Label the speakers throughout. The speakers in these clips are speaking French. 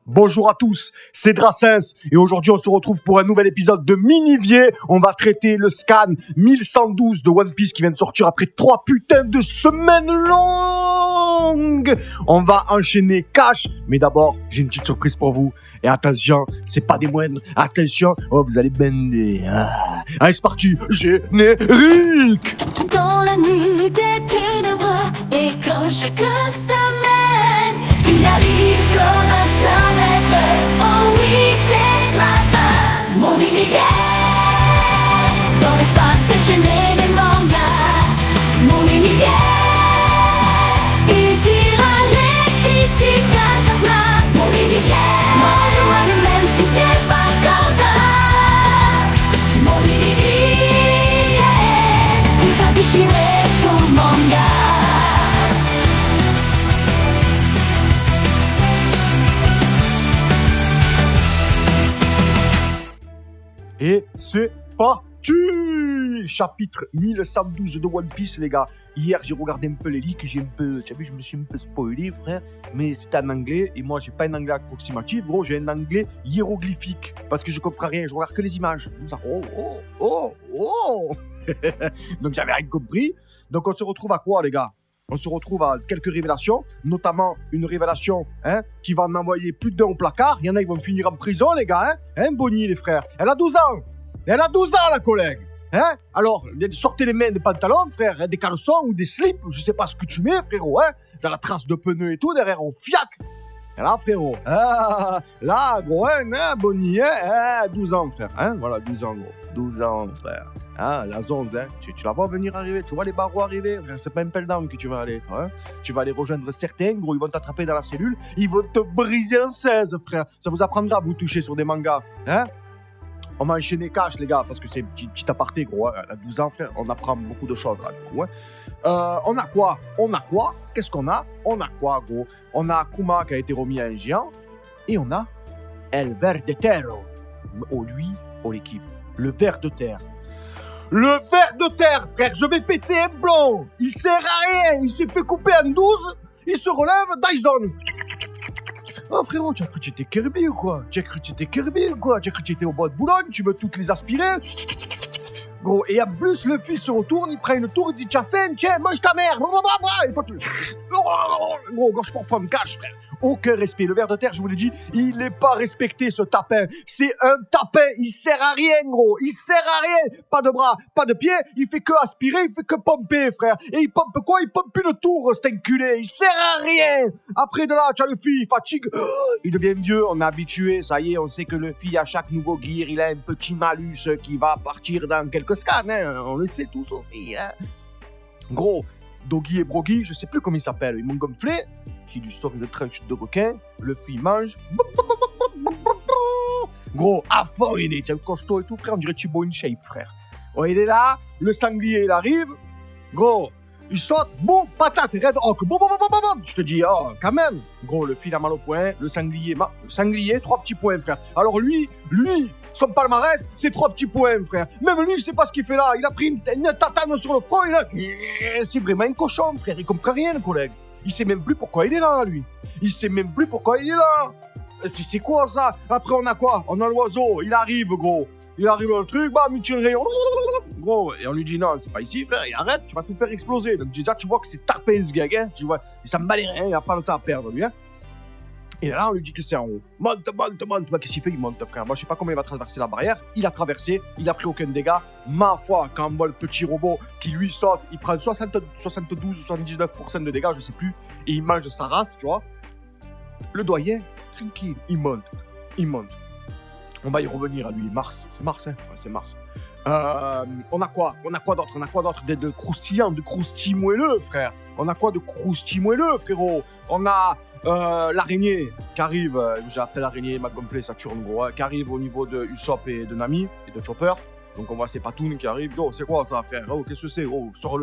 Speaker 1: Bonjour à tous, c'est Dracenz et aujourd'hui on se retrouve pour un nouvel épisode de Minivier. On va traiter le scan 1112 de One Piece qui vient de sortir après 3 putains de semaines longues. On va enchaîner Cash, mais d'abord j'ai une petite surprise pour vous. Et attention, c'est pas des moindres, attention, oh vous allez bander. Allez c'est parti, générique.
Speaker 2: Dans la nuit des ténèbres et comme chaque semaine, il arrive comme un seul maître. Oh oui, c'est Dracenz, mon univers. Dans l'espace déchaîné des mangas, mon univers. Il dira les critiques à ta place, mon univers. Mange-moi le même si t'es pas content, mon univers. Il va déchirer ton manga.
Speaker 1: Et c'est parti. Chapitre 1112 de One Piece, les gars. Hier, j'ai regardé un peu les leaks, je me suis un peu spoilé, frère. Mais c'était en anglais, et moi, j'ai pas un anglais approximatif, gros, j'ai un anglais hiéroglyphique. Parce que je comprends rien, je regarde que les images. Comme ça, oh. Donc, j'avais rien compris. Donc, on se retrouve à quoi, les gars? On se retrouve à quelques révélations, notamment une révélation qui va en envoyer plus d'un au placard. Il y en a qui vont finir en prison, les gars. Bonnie, les frères. Elle a 12 ans. Elle a 12 ans, la collègue. Alors, sortez les mains des pantalons, frère. Des caleçons ou des slips. Je sais pas ce que tu mets, frérot. Dans la trace de pneus et tout, derrière, on fiac. Et là, frérot. Là, gros, Bonnie, 12 ans, frère. Voilà, 12 ans, gros. 12 ans, frère. La zone, tu la vois venir arriver, tu vois les barreaux arriver, frère, c'est pas un pelle down que tu vas aller être, Tu vas aller rejoindre certains, gros, ils vont t'attraper dans la cellule, ils vont te briser en 16, frère. Ça vous apprendra à vous toucher sur des mangas, On va enchaîner Cash, les gars, parce que c'est un petit aparté, gros, à 12 ans, frère, on apprend beaucoup de choses, là, du coup, On a quoi Qu'est-ce qu'on a? On a quoi, gros? On a Kuma qui a été remis à un géant, et on a El Verdetero. L'équipe, le ver de terre. Le ver de terre, frère, je vais péter un blond. Il sert à rien, il s'est fait couper en 12, il se relève, Dyson. Oh frérot, tu as cru que tu étais Kirby ou quoi? Tu as cru que tu étais au bois de Boulogne, tu veux toutes les aspirer? Gros, et en plus, le fils se retourne, il prend une tour, il dit t'as faim, tiens, mange ta mère. Et toi, tu... Gros, gorge pour femme, Cash, frère. Aucun respect. Le ver de terre, je vous l'ai dit, il n'est pas respecté, ce tapin. C'est un tapin, il sert à rien, gros. Il sert à rien. Pas de bras, pas de pieds, il fait que aspirer, il fait que pomper, frère. Et il pompe quoi? Il pompe une tour, cet enculé. Il sert à rien. Après de là, tu as le fille, fatigue. Il devient vieux, on est habitué, ça y est, on sait que le fille, à chaque nouveau gear, il a un petit malus qui va partir dans quelques scans, on le sait tous aussi, Gros, Doggy et Broggy, je sais plus comment ils s'appellent, ils m'ont gonflé, qui lui sort une tranche de requin, le fille mange. Gros, à fond il est, costaud et tout, frère, on dirait Thibaut in shape, frère. Oh, il est là, le sanglier, il arrive, gros, il saute, boum, patate, red hawk, boum. Je te dis, oh, quand même. Gros, le fil a mal au point, le sanglier, 3 petits points, frère. Alors lui, son palmarès, c'est 3 petits points, frère. Même lui, il sait pas ce qu'il fait là. Il a pris une tatane sur le front, c'est vraiment un cochon, frère. Il comprend rien, le collègue. Il sait même plus pourquoi il est là, lui. C'est quoi, ça? Après, on a quoi? On a l'oiseau, il arrive, gros. Il arrive dans le truc, bam, il tire le rayon. Gros, et on lui dit non, c'est pas ici, frère, et arrête, tu vas tout faire exploser. Donc déjà, tu vois que c'est tapé ce gars, tu vois. Il s'en bat les reins, il a pas le temps à perdre, lui, Et là, on lui dit que c'est en haut. Monte. Bah, qu'est-ce qu'il fait? Il monte, frère. Moi, je sais pas comment il va traverser la barrière. Il a traversé, il a pris aucun dégât. Ma foi, quand on voit le petit robot qui lui saute, il prend 72-79% de dégâts, je sais plus, et il mange sa race, tu vois. Le doyen, tranquille, il monte. On va y revenir à lui. Mars, c'est Mars, Ouais, c'est Mars. On a quoi d'autre? De croustillant, de croustilles moelleux, frère. On a quoi de croustilles moelleux, frérot? On a l'araignée qui arrive, j'appelle l'araignée, m'a gonflé, ça tourne, gros, qui arrive au niveau de Usopp et de Nami, et de Chopper. Donc on voit ces patounes qui arrivent. Oh, c'est quoi ça, frère? Oh, qu'est-ce que c'est? Oh, sur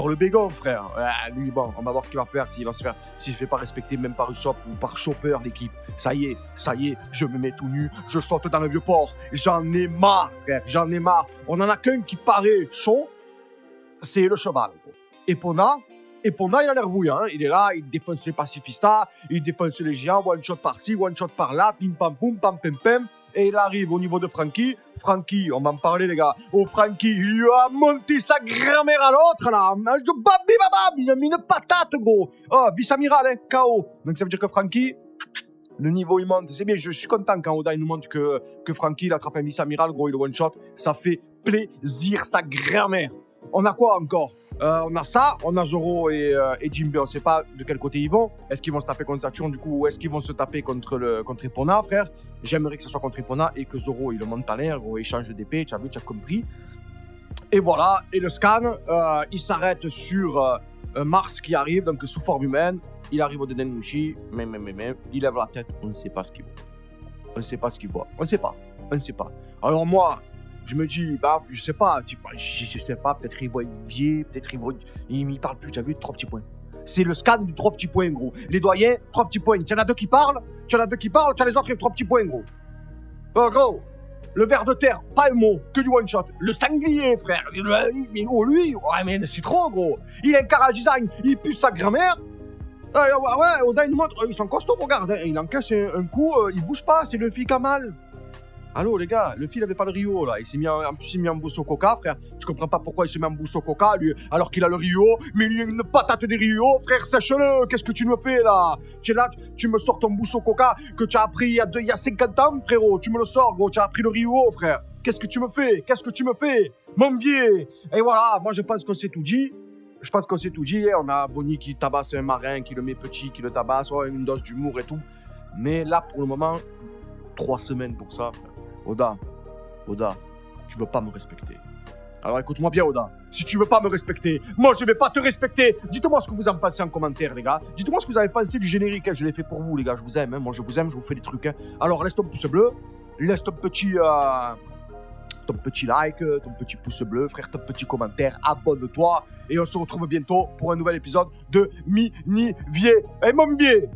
Speaker 1: le bégon, frère. Lui, bon, on va voir ce qu'il va faire, s'il se fait pas respecter même par Usopp ou par Chopper, l'équipe. Ça y est, je me mets tout nu, je saute dans le vieux port. J'en ai marre, frère, On en a qu'un qui paraît chaud, c'est le cheval, gros. Epona, Et Pona, il a l'air bouillant, hein. Il est là, il défonce les pacifistas, il défonce les géants, one shot par-ci, one shot par-là, pim pam poum, pam pam pam. Et il arrive au niveau de Frankie. Frankie, on va en parler, les gars. Oh, Frankie, il a monté sa grand-mère à l'autre, là. Il a mis une patate, gros. Oh, vice-amiral, hein, KO. Donc ça veut dire que Frankie, le niveau, il monte. C'est bien, je suis content quand Oda il nous montre que Frankie, il attrape un vice-amiral, gros, il le one-shot. Ça fait plaisir, sa grand-mère. On a quoi encore? On a ça, on a Zoro et Jinbei, on sait pas de quel côté ils vont. Est-ce qu'ils vont se taper contre Saturne, du coup, ou est-ce qu'ils vont se taper contre Epona, frère? J'aimerais que ce soit contre Epona et que Zoro, il le monte à l'air, gros, échange d'épée, tu as compris. Et voilà, et le scan, il s'arrête sur Mars qui arrive, donc sous forme humaine. Il arrive au Denenmushi, mais, il lève la tête, on ne sait pas ce qu'il voit. On ne sait pas ce qu'il voit, on ne sait pas. Alors moi, je me dis, bah, je sais pas, peut-être il voit Vier, peut-être il parle plus, tu as vu, 3 petits points. C'est le scan du 3 petits points, gros. Les doyens, 3 petits points. Tu en as 2 qui parlent, tu as les autres, 3 petits points, gros. Oh, gros, le ver de terre, pas un mot, que du one-shot. Le sanglier, frère, mais gros, lui, ouais, mais c'est trop, gros. Il a un chara-design, il pue sa grand-mère. Ouais, Oda, il nous montre, ils sont costauds, regarde, hein. Il encaisse un coup, il bouge pas, c'est le fille qui a mal. Allô, les gars, le fil avait pas le Rio, là. En plus, il s'est mis en bousse au coca, frère. Je comprends pas pourquoi il se met en bousse au coca, lui, alors qu'il a le Rio. Mais il y a une patate des Rio, frère, sèche-le. Qu'est-ce que tu me fais, là? Tu es là, tu me sors ton bousse au coca que tu as appris il y a 50 ans, frérot. Tu me le sors, gros. Tu as appris le Rio, frère. Qu'est-ce que tu me fais? Mon vieux. Et voilà, moi, je pense qu'on s'est tout dit. On a Bonnie qui tabasse un marin, qui le met petit, qui le tabasse. Oh, une dose d'humour et tout. Mais là, pour le moment, 3 semaines pour ça, frère. Oda, tu veux pas me respecter. Alors écoute-moi bien, Oda. Si tu veux pas me respecter, moi je vais pas te respecter. Dites-moi ce que vous en pensez en commentaire, les gars. Dites-moi ce que vous avez pensé du générique. Je l'ai fait pour vous, les gars. Je vous aime, hein. Moi je vous aime, je vous fais des trucs, hein. Alors laisse ton pouce bleu, laisse ton petit like, ton petit pouce bleu, frère, ton petit commentaire. Abonne-toi et on se retrouve bientôt pour un nouvel épisode de Mini Vier. Et mon biais.